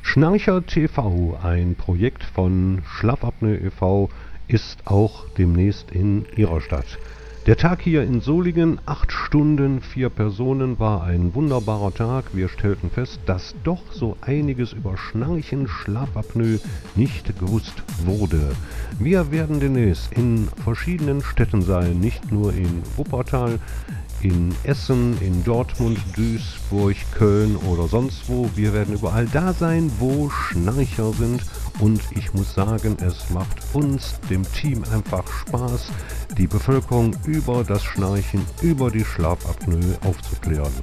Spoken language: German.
Schnarcher TV, ein Projekt von Schlafapnoe e.V., ist auch demnächst in Ihrer Stadt. Der Tag hier in Solingen, 8 Stunden, 4 Personen, war ein wunderbarer Tag. Wir stellten fest, dass doch so einiges über Schnarchen, Schlafapnoe nicht gewusst wurde. Wir werden demnächst in verschiedenen Städten sein, nicht nur in Wuppertal, in Essen, in Dortmund, Duisburg, Köln oder sonst wo. Wir werden überall da sein, wo Schnarcher sind, und ich muss sagen, es macht uns, dem Team, einfach Spaß, die Bevölkerung über das Schnarchen, über die Schlafapnoe aufzuklären.